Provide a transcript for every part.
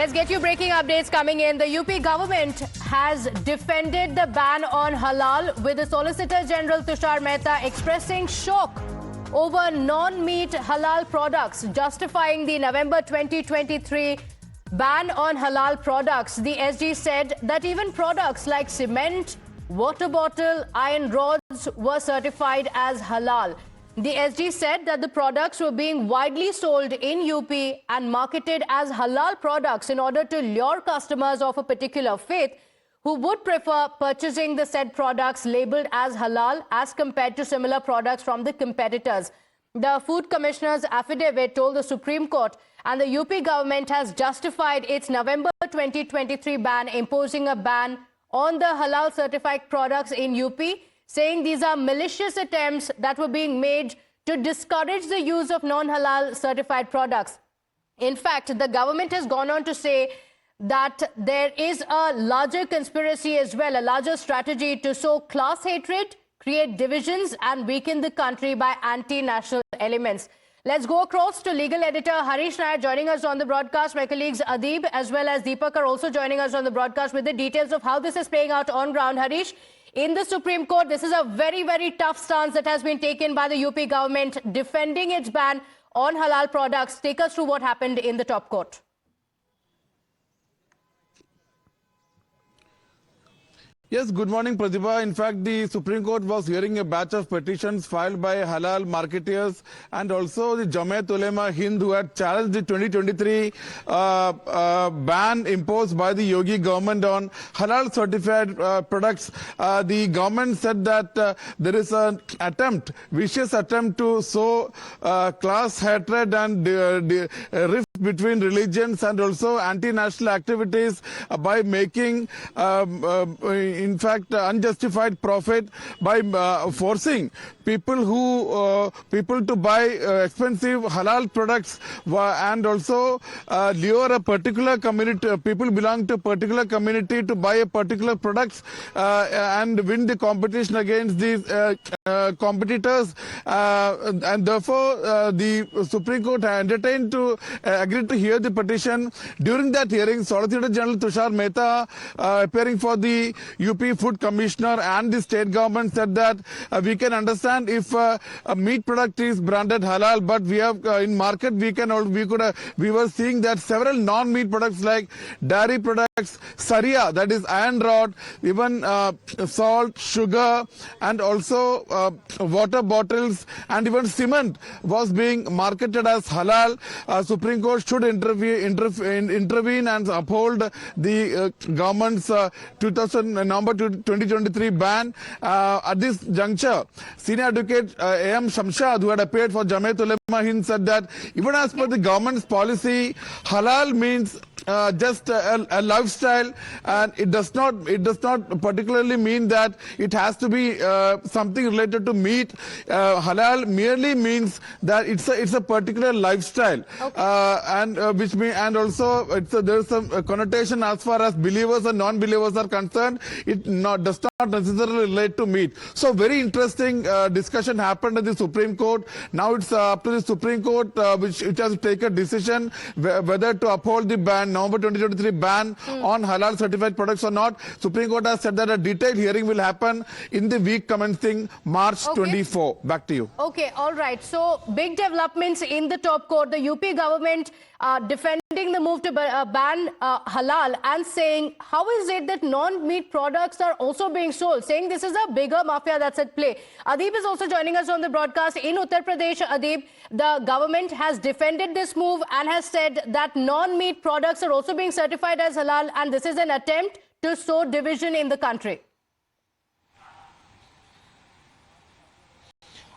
Let's get you breaking updates coming in. The UP government has defended the ban on halal, with the Solicitor General Tushar Mehta expressing shock over non-meat halal products, justifying the November 2023 ban on halal products. The SG said that even products like cement, water bottle, iron rods were certified as halal. The SG said that the products were being widely sold in UP and marketed as halal products in order to lure customers of a particular faith who would prefer purchasing the said products labelled as halal as compared to similar products from the competitors. The Food Commissioner's affidavit told the Supreme Court, and the UP government has justified its November 2023 ban, imposing a ban on the halal certified products in UP, saying these are malicious attempts that were being made to discourage the use of non-halal certified products. In fact, the government has gone on to say that there is a larger conspiracy as well, a larger strategy to sow class hatred, create divisions and weaken the country by anti-national elements. Let's go across to legal editor Harish Nair joining us on the broadcast. My colleagues Adib as well as Deepak are also joining us on the broadcast with the details of how this is playing out on ground. Harish, in the Supreme Court, this is a very, very tough stance that has been taken by the UP government, defending its ban on halal products. Take us through what happened in the top court. Yes, good morning, Pratibha. In fact, the Supreme Court was hearing a batch of petitions filed by halal marketeers and also the Jamaat Ulema Hind, who had challenged the 2023 ban imposed by the Yogi government on halal certified products. The government said that there is an attempt, vicious attempt to sow class hatred and rift between religions and also anti-national activities by making in fact unjustified profit by forcing people to buy expensive halal products and also lure a particular community, people belong to a particular community, to buy a particular products and win the competition against these competitors, and therefore the Supreme Court entertained to agreed to hear the petition. During that hearing, Solicitor General Tushar Mehta, appearing for the UP Food Commissioner and the state government, said that we can understand if a meat product is branded halal, but we have in market we were seeing that several non-meat products like dairy products, saria, that is iron rod, even salt, sugar, and also water bottles, and even cement was being marketed as halal. Supreme Court should intervene and uphold the government's November 2023 ban. At this juncture, Senior Advocate A.M. Shamshad, who had appeared for Jamaat Ulema Hind, said that even as per the government's policy, halal means just a lifestyle, and it does not particularly mean that it has to be something related to meat. Halal merely means that it's a particular lifestyle, okay. And also there's some connotation as far as believers and non-believers are concerned. It does not necessarily relate to meat. So very interesting discussion happened at the Supreme Court. Now it's up to the Supreme Court which has to take a decision whether to uphold the ban, November 2023 ban on halal certified products or not. Supreme Court has said that a detailed hearing will happen in the week commencing March 24. Back to you. Okay, all right. So big developments in the top court. The UP government defending the move to ban halal and saying, how is it that non-meat products are also being sold? Saying this is a bigger mafia that's at play. Adib is also joining us on the broadcast. In Uttar Pradesh, Adib, the government has defended this move and has said that non-meat products are also being certified as halal, and this is an attempt to sow division in the country.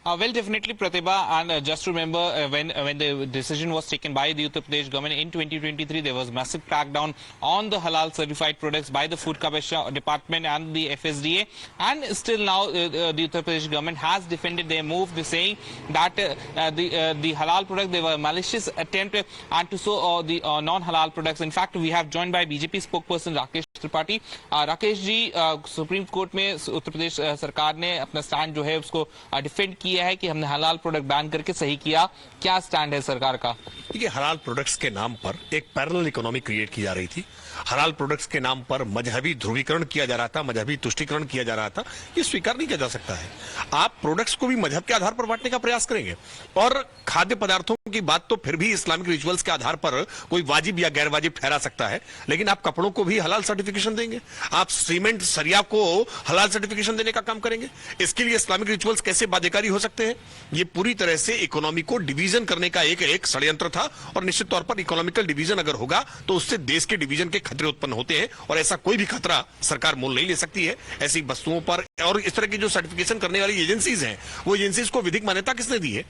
Well, definitely, Pratibha, and just remember when the decision was taken by the Uttar Pradesh government in 2023, there was massive crackdown on the halal certified products by the Food Commission Department and the FSDA, and still now the Uttar Pradesh government has defended their move, saying that the halal product, they were malicious attempt and to sow the non-halal products. In fact, we have joined by BJP spokesperson Rakesh Tripathi. Rakesh ji, supreme court में उत्तर प्रदेश सरकार ने अपना stand जो है उसको defend किया यह है कि हमने हलाल प्रोडक्ट बैन करके सही किया, क्या स्टैंड है सरकार का? देखिए, हलाल प्रोडक्ट्स के नाम पर एक पैरेलल इकोनॉमी क्रिएट की जा रही थी। हलाल प्रोडक्ट्स के नाम पर मजहबी ध्रुवीकरण किया जा रहा था, मजहबी तुष्टीकरण किया जा रहा था। ये स्वीकार नहीं किया जा सकता है। आप प्रोडक्ट्स को भी मजहब के आधार पर बांटने का प्रयास करेंगे, और खाद्य पदार्थों की बात तो फिर भी इस्लामिक रिचुअल्स के आधार पर कोई वाजिब या गैर वाजिब ठहरा सकता है, लेकिन आप कपड़ों को भी हलाल सर्टिफिकेशन देंगे, आप सीमेंट सरिया को हलाल सर्टिफिकेशन देने का काम करेंगे। इसके लिए इस्लामिक रिचुअल्स कैसे बाध्यकारी हो सकते हैं? ये पूरी तरह से इकोनॉमी को डिवीजन करने का एक षड्यंत्र था, और निश्चित तौर पर इकोनॉमिकल डिवीजन अगर होगा तो उससे देश के डिवीजन के खतरे उत्पन्न होते हैं, और ऐसा कोई भी खतरा सरकार मोल नहीं ले सकती है ऐसी वस्तुओं पर। और इस तरह की जो सर्टिफिकेशन करने वाली एजेंसीज हैं, वो एजेंसीज को विधिक मान्यता किसने दी है?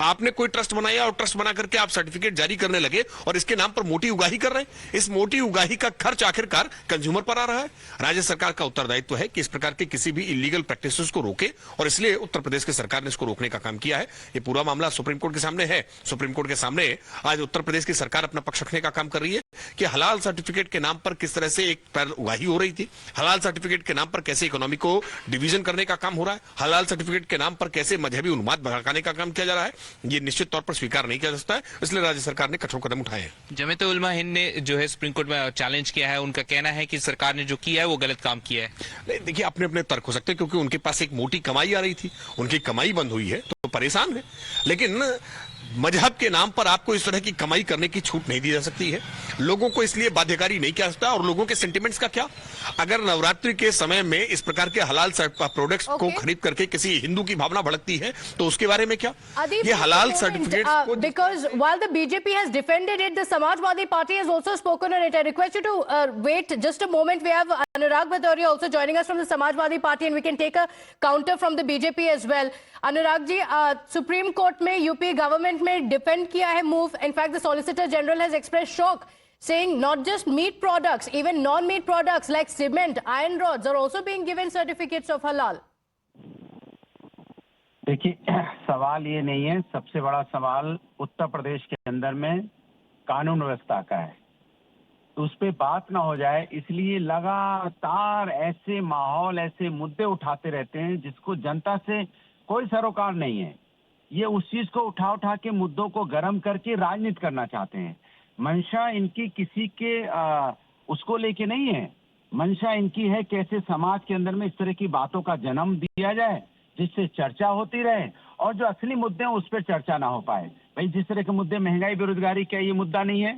आपने कोई ट्रस्ट बनाया और ट्रस्ट बना करके आप सर्टिफिकेट जारी करने लगे और इसके नाम पर मोटी उगाही कर रहे हैं। इस मोटी उगाही का खर्च आखिरकार कंज्यूमर पर आ रहा है। राज्य सरकार का उत्तरदायित्व है कि इस प्रकार के किसी भी इलीगल प्रैक्टिसेस को रोके, और इसलिए उत्तर प्रदेश की सरकार ने इसको रोकने का काम किया है। ये पूरा मामला सुप्रीम कोर्ट के सामने है। सुप्रीम कोर्ट के सामने आज उत्तर प्रदेश की सरकार अपना पक्ष रखने का काम कर रही है कि हलाल सर्टिफिकेट के नाम पर किस तरह से एक पैर उगाही हो रही थी, हलाल सर्टिफिकेट के नाम पर कैसे इकोनॉमी को डिवीजन करने का काम हो रहा है, हलाल सर्टिफिकेट के नाम पर कैसे मजहबी उन्माद भड़काने का काम किया जा रहा है। ये निश्चित तौर पर स्वीकार नहीं किया जा सकता है, इसलिए राज्य सरकार ने कठोर कदम उठाए हैं। जमीयत उलमा हिंद ने जो है सुप्रीम कोर्ट में चैलेंज किया है, उनका कहना है कि सरकार ने जो किया है वो गलत काम किया है। नहीं, देखिए, अपने अपने तर्क हो सकते हैं, क्योंकि उनके पास एक मोटी कमाई आ रही थी, उनकी कमाई बंद हुई है तो परेशान है। लेकिन मजहब के नाम पर आपको इस तरह की कमाई करने की छूट नहीं दी जा सकती है। लोगों को इसलिए बाध्यकारी नहीं किया सकता। और लोगों के सेंटिमेंट्स का क्या? अगर नवरात्रि के समय में इस प्रकार के हलाल प्रोडक्ट्स को खरीद करके किसी हिंदू की भावना भड़कती है तो उसके बारे में क्या? ये हलाल certificate because while the BJP has defended it, the Samajwadi Party has also spoken on it. I request you to wait just a moment. We have Anurag Bhadoria also joining us from the Samajwadi Party, and we can take a counter from the BJP as well. Anurag ji, Supreme Court में UP government में defend किया है move. In fact, the Solicitor General has expressed shock, saying not just meat products, even non-meat products like cement, iron rods are also being given certificates of halal. देखिए, सवाल ये नहीं है. सबसे बड़ा सवाल उत्तर प्रदेश के अंदर में कानून व्यवस्था का है. उस पे बात ना हो जाए इसलिए लगातार ऐसे माहौल, ऐसे मुद्दे उठाते रहते हैं जिसको जनता से कोई सरोकार नहीं है. ये उस चीज को उठा के मुद्दों को गर्म करके राजनीति करना चाहते हैं. मंशा इनकी किसी के उसको लेके नहीं है. मंशा इनकी है कैसे समाज के अंदर में इस तरह की बातों का जन्म दिया जाए जिससे चर्चा होती रहे, और जो असली मुद्दे हैं उस पर चर्चा ना हो पाए. भाई, जिस तरह के मुद्दे महंगाई, बेरोजगारी, क्या ये मुद्दा नहीं है?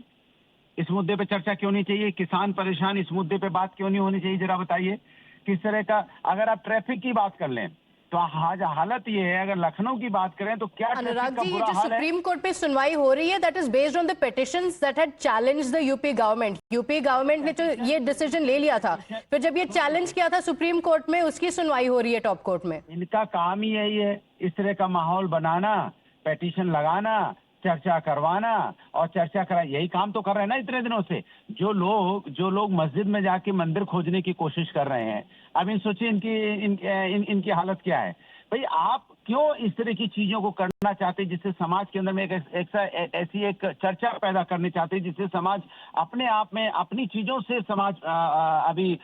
इस मुद्दे पे चर्चा क्यों नहीं चाहिए? किसान परेशान, इस मुद्दे पे बात क्यों नहीं होनी चाहिए? जरा बताइए. किस तरह का, अगर आप ट्रैफिक की बात कर लें तो हालत ये है. अगर लखनऊ की बात करें तो क्या अनुराग जी, ये जो सुप्रीम कोर्ट पे सुनवाई हो रही है, that is based on the petitions that had challenged the UP government. UP government ने तो ये डिसीजन ले लिया था, फिर जब ये चैलेंज किया था सुप्रीम कोर्ट में, उसकी सुनवाई हो रही है टॉप कोर्ट में. इनका काम ही यही है, इस तरह का माहौल बनाना, पिटीशन लगाना, चर्चा करवाना और चर्चा करा. यही काम तो कर रहे हैं ना इतने दिनों से. जो लोग मस्जिद में जाके मंदिर खोजने की कोशिश कर रहे हैं, अब इन सोचिए इनकी हालत क्या है. भाई, आप क्यों इस तरह की चीजों को करना चाहते हैं जिससे समाज के अंदर में ऐसी एक चर्चा पैदा करने चाहते हैं जिससे समाज अपने आप में अपनी चीजों से समाज अभी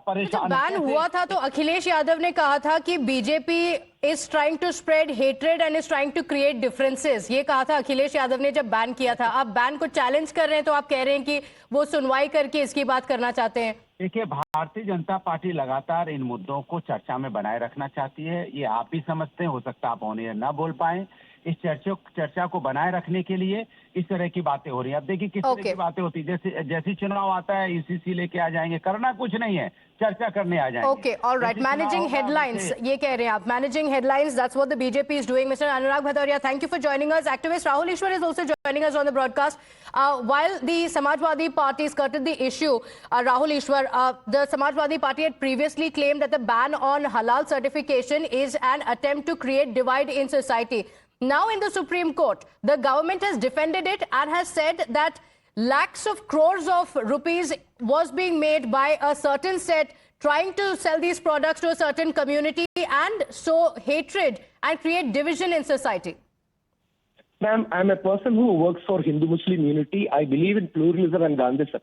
परेशान. बैन हुआ था तो अखिलेश यादव ने कहा था कि BJP is trying to spread hatred and is trying to create differences. ये कहा था अखिलेश यादव ने जब बैन किया था. आप बैन को चैलेंज कर रहे हैं तो आप कह रहे हैं कि वो सुनवाई करके इसकी बात करना चाहते हैं. देखिए, भारतीय जनता पार्टी लगातार इन मुद्दों को चर्चा में बनाए रखना चाहती है. ये आप भी समझते हैं, हो सकता है आप ऑन ना बोल पाए. इस चर्चा को बनाए रखने के लिए इस तरह की बातें हो रही हैं. अब देखिए किस तरह की बातें होती है. जैसे चुनाव आता है यूसीसी लेके आ जाएंगे. करना कुछ नहीं है, चर्चा करने आ जाएंगे. Okay, alright. मैनेजिंग हेडलाइंस, ये कह रहे हैं आप. Managing headlines, that's what the BJP is doing. Mister Anurag Bhadauria, thank you for joining us. Activist Rahul Ishwar is also joining us on the broadcast. While the Samajwadi Party skirted the issue, Rahul Ishwar, the Samajwadi Party had previously claimed that the ban on halal certification is an attempt to create divide in society. Now in the Supreme Court, the government has defended it and has said that lakhs of crores of rupees was being made by a certain set trying to sell these products to a certain community and sow hatred and create division in society. Ma'am, I'm a person who works for Hindu-Muslim unity. I believe in pluralism and Gandhism.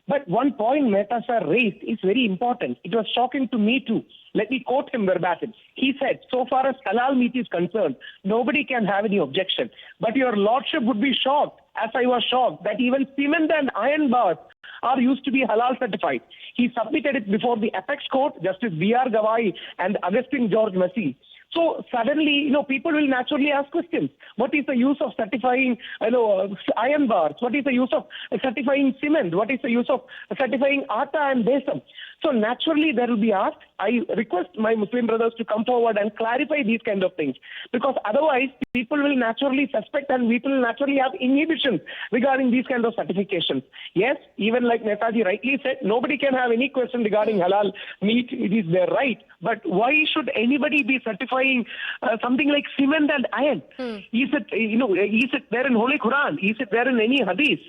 But one point Mehta sir raised is very important. It was shocking to me too. Let me quote him verbatim. He said, so far as halal meat is concerned, nobody can have any objection. But your lordship would be shocked, as I was shocked, that even cement and iron bars are used to be halal certified. He submitted it before the apex court, Justice B.R. Gawai and Augustine George Massey. So suddenly, people will naturally ask questions. What is the use of certifying, iron bars? What is the use of certifying cement? What is the use of certifying atta and besam? So naturally, there will be asked. I request my Muslim brothers to come forward and clarify these kind of things, because otherwise people will naturally suspect and people will naturally have inhibitions regarding these kind of certifications. Yes, even like Netaji rightly said, nobody can have any question regarding halal meat. It is their right. But why should anybody be certifying something like cement and iron? Is it there in Holy Quran? Is it there in any hadith?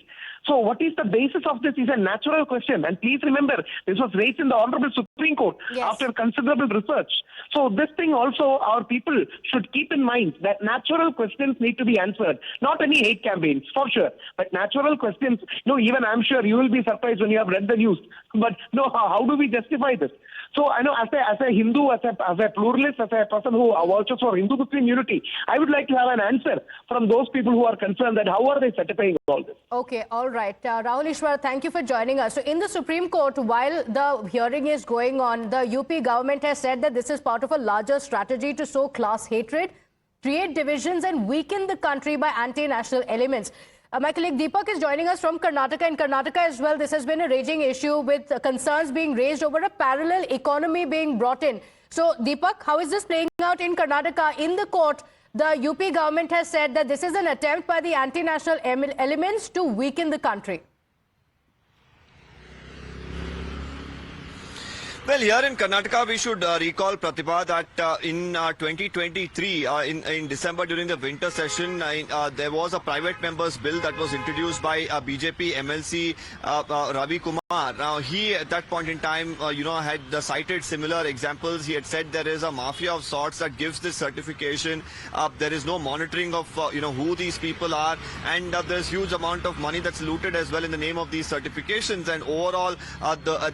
So what is the basis of this is a natural question. And please remember, this was raised in the Honorable Supreme Court after considerable research. So this thing also, our people should keep in mind that natural questions need to be answered. Not any hate campaigns, for sure. But natural questions, even I'm sure you will be surprised when you have read the news. But how do we justify this? So I know as a Hindu, as a pluralist, as a person who vouches for Hindu-Muslim unity, I would like to have an answer from those people who are concerned that how are they certifying all this? Okay, all right. Rahul Ishwar, thank you for joining us. So in the Supreme Court, while the hearing is going on, the UP government has said that this is part of a larger strategy to sow class hatred, create divisions and weaken the country by anti-national elements. My colleague Deepak is joining us from Karnataka. In Karnataka as well, this has been a raging issue with concerns being raised over a parallel economy being brought in. So, Deepak, how is this playing out in Karnataka? In the court, the UP government has said that this is an attempt by the anti-national elements to weaken the country. Well, here in Karnataka, we should recall, Pratibha, that in 2023, in December during the winter session, there was a private member's bill that was introduced by BJP MLC Ravi Kumar. Now, he at that point in time, had cited similar examples. He had said there is a mafia of sorts that gives this certification. There is no monitoring of, who these people are. And there's huge amount of money that's looted as well in the name of these certifications. And overall,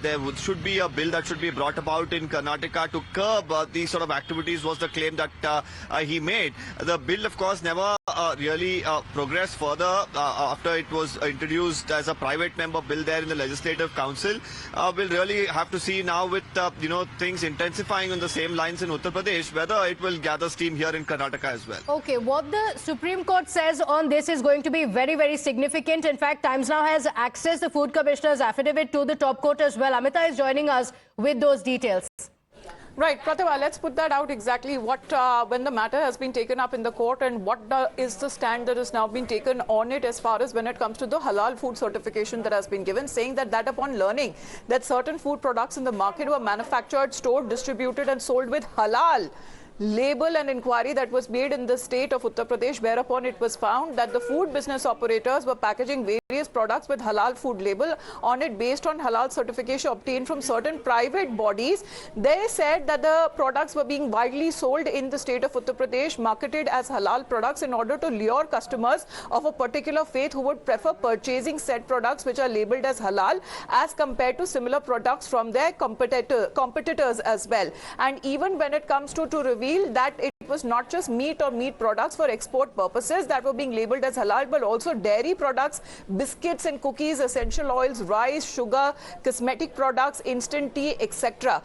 there should be a bill that should be brought about in Karnataka to curb these sort of activities was the claim that he made. The bill, of course, never really progressed further after it was introduced as a private member bill there in the Legislative Council. We'll really have to see now with, things intensifying on the same lines in Uttar Pradesh, whether it will gather steam here in Karnataka as well. Okay, what the Supreme Court says on this is going to be very, very significant. In fact, Times Now has accessed the Food Commissioner's affidavit to the top court as well. Amita is joining us with those details. Right, Pratibha, let's put that out exactly when the matter has been taken up in the court and what is the stand that has now been taken on it as far as when it comes to the halal food certification that has been given, saying that upon learning that certain food products in the market were manufactured, stored, distributed and sold with halal label, and inquiry that was made in the state of Uttar Pradesh, whereupon it was found that the food business operators were packaging various products with halal food label on it based on halal certification obtained from certain private bodies. They said that the products were being widely sold in the state of Uttar Pradesh, marketed as halal products in order to lure customers of a particular faith who would prefer purchasing said products which are labeled as halal as compared to similar products from their competitors as well. And even when it comes to reveal that it was not just meat or meat products for export purposes that were being labeled as halal, but also dairy products, biscuits and cookies, essential oils, rice, sugar, cosmetic products, instant tea, etc.